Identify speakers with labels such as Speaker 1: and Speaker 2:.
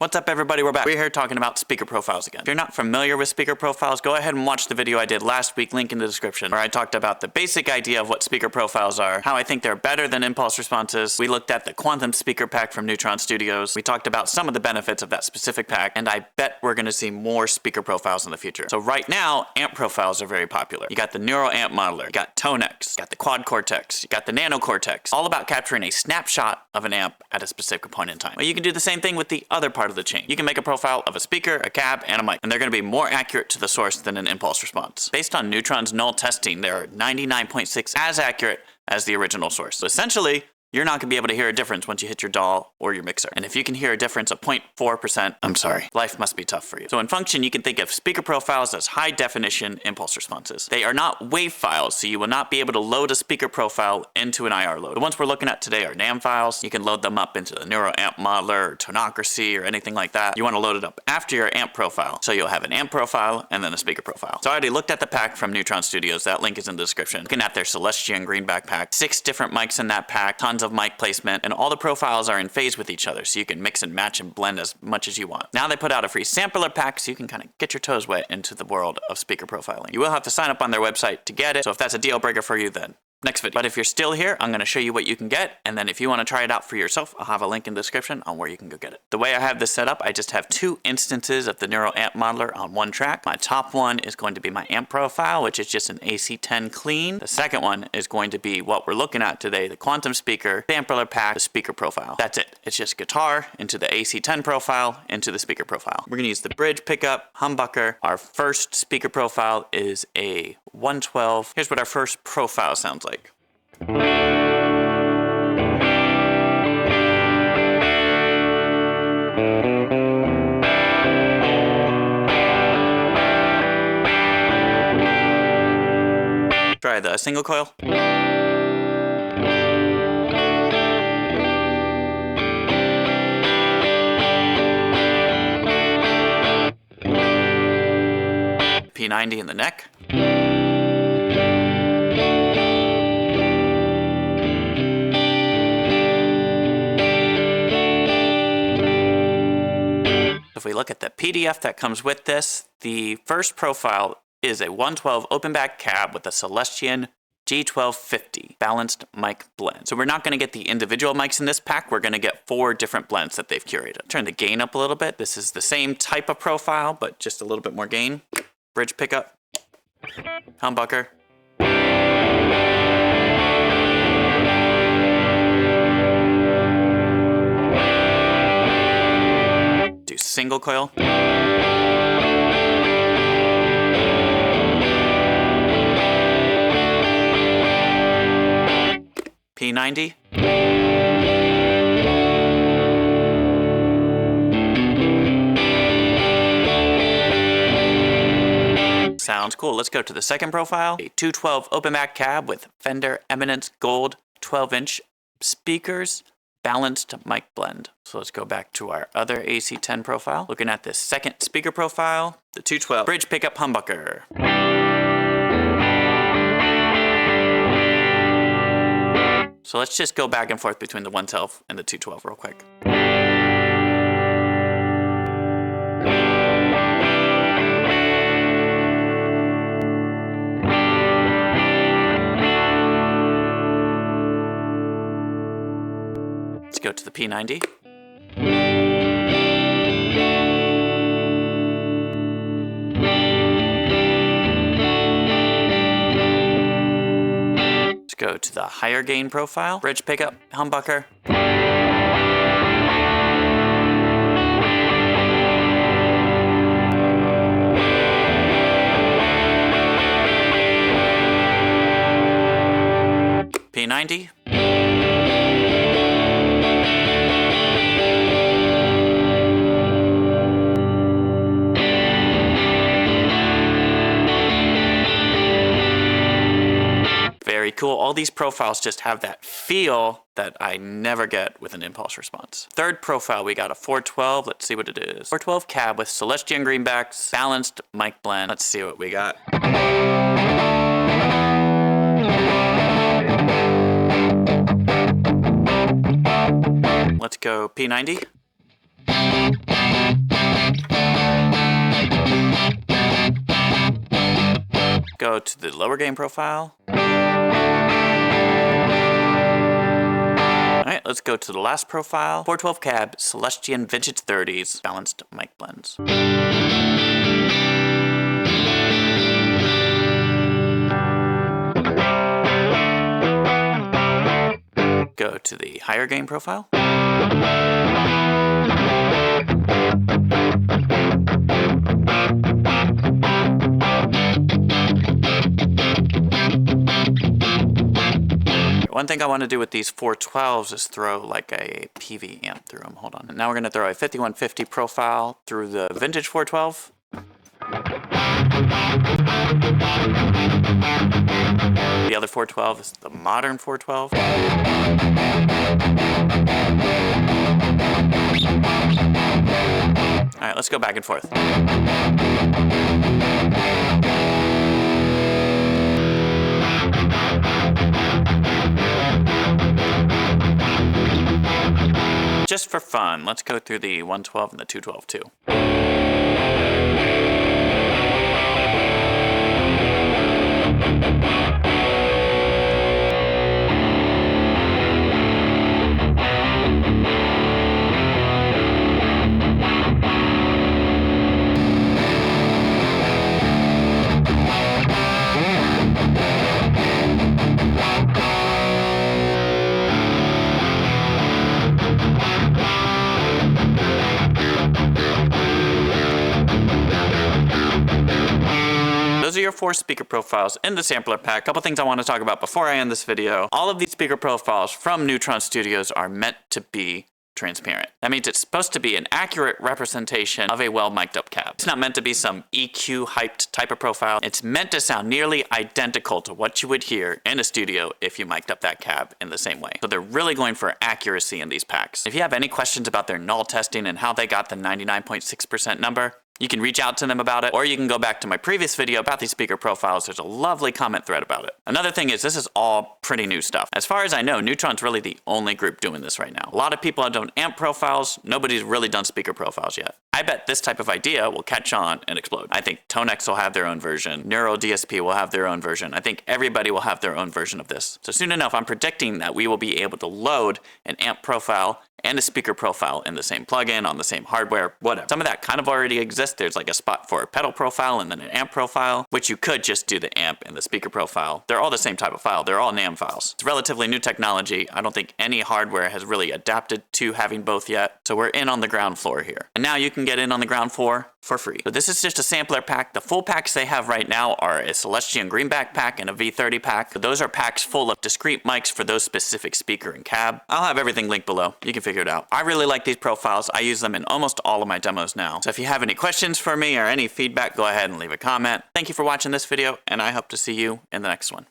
Speaker 1: What's up everybody, we're back. We're here talking about speaker profiles again. If you're not familiar with speaker profiles, go ahead and watch the video I did last week, link in the description, where I talked about the basic idea of what speaker profiles are, how I think they're better than impulse responses. We looked at the quantum speaker pack from Neutron Studios. We talked about some of the benefits of that specific pack, and I bet we're gonna see more speaker profiles in the future. So right now, amp profiles are very popular. You got the Neural Amp Modeler, you got ToneX, you got the Quad Cortex, you got the Nano Cortex, all about capturing a snapshot of an amp at a specific point in time. Well, you can do the same thing with the other part of the chain. You can make a profile of a speaker, a cab, and a mic, and they're going to be more accurate to the source than an impulse response. Based on Neutron's null testing, they're 99.6 as accurate as the original source. So essentially, you're not going to be able to hear a difference once you hit your DAW or your mixer. And if you can hear a difference of 0.4%, I'm sorry, life must be tough for you. So in function, you can think of speaker profiles as high definition impulse responses. They are not WAV files, so you will not be able to load a speaker profile into an IR load. The ones we're looking at today are NAM files. You can load them up into the Neural Amp Modeler or Tonocracy or anything like that. You want to load it up after your amp profile. So you'll have an amp profile and then a speaker profile. So I already looked at the pack from Neutron Studios. That link is in the description. Looking at their Celestian Greenback pack, 6 different mics in that pack, tons of mic placement, and all the profiles are in phase with each other, so you can mix and match and blend as much as you want. Now they put out a free sampler pack, so you can kind of get your toes wet into the world of speaker profiling. You will have to sign up on their website to get it, so if that's a deal breaker for you, then next video. But if you're still here, I'm going to show you what you can get, and then if you want to try it out for yourself, I'll have a link in the description on where you can go get it. The way I have this set up, I just have 2 instances of the Neural Amp Modeler on one track. My top one is going to be my amp profile, which is just an AC10 clean. The second one is going to be what we're looking at today, the quantum speaker, sampler pack, the speaker profile. That's it. It's just guitar into the AC10 profile, into the speaker profile. We're going to use the bridge pickup, humbucker. Our first speaker profile is a 112. Here's what our first profile sounds like. Try the single coil. P90 in the neck. If we look at the PDF that comes with this, the first profile is a 112 open back cab with a Celestian G1250 balanced mic blend. So we're not going to get the individual mics in this pack. We're going to get 4 different blends that they've curated. Turn the gain up a little bit. This is the same type of profile, but just a little bit more gain. Bridge pickup, humbucker. Do single coil. P90. Sounds cool. Let's go to the second profile. A 212 open back cab with Fender Eminence Gold 12-inch speakers, balanced mic blend. So let's go back to our other AC10 profile. Looking at this second speaker profile, the 212 bridge pickup humbucker. So let's just go back and forth between the 112 and the 212 real quick. Let's go to the P90. Let's go to the higher gain profile. Bridge pickup, humbucker. P90. Very cool. All these profiles just have that feel that I never get with an impulse response. Third profile, we got a 412. Let's see what it is. 412 cab with Celestian Greenbacks, balanced mic blend. Let's see what we got. Let's go P90. go to the lower gain profile. Alright, let's go to the last profile. 412 cab, Celestion Vintage 30s, balanced mic blends. Go to the higher gain profile. One thing I want to do with these 412s is throw like a PV amp through them. Hold on. And now we're going to throw a 5150 profile through the vintage 412. The other 412 is the modern 412. All right, let's go back and forth. Just for fun, let's go through the 112 and the 212 too. Those are your 4 speaker profiles in the sampler pack. Couple things I want to talk about before I end this video. All of these speaker profiles from Neutron Studios are meant to be transparent. That means it's supposed to be an accurate representation of a well mic'd up cab. It's not meant to be some EQ hyped type of profile. It's meant to sound nearly identical to what you would hear in a studio if you mic'd up that cab in the same way. So they're really going for accuracy in these packs. If you have any questions about their null testing and how they got the 99.6% number, you can reach out to them about it, or you can go back to my previous video about these speaker profiles. There's a lovely comment thread about it. Another thing is this is all pretty new stuff. As far as I know, Neutron's really the only group doing this right now. A lot of people have done amp profiles. Nobody's really done speaker profiles yet. I bet this type of idea will catch on and explode. I think ToneX will have their own version. Neural DSP will have their own version. I think everybody will have their own version of this. So soon enough, I'm predicting that we will be able to load an amp profile and a speaker profile in the same plugin, on the same hardware, whatever. Some of that kind of already exists. There's like a spot for a pedal profile and then an amp profile, which you could just do the amp and the speaker profile. They're all the same type of file. They're all NAM files. It's relatively new technology. I don't think any hardware has really adapted to having both yet. So we're in on the ground floor here. And now you can get in on the ground floor for free. So this is just a sampler pack. The full packs they have right now are a Celestion Greenback pack and a V30 pack. Those are packs full of discrete mics for those specific speaker and cab. I'll have everything linked below. You can figure it out. I really like these profiles. I use them in almost all of my demos now. So if you have any questions for me or any feedback, go ahead and leave a comment. Thank you for watching this video, and I hope to see you in the next one.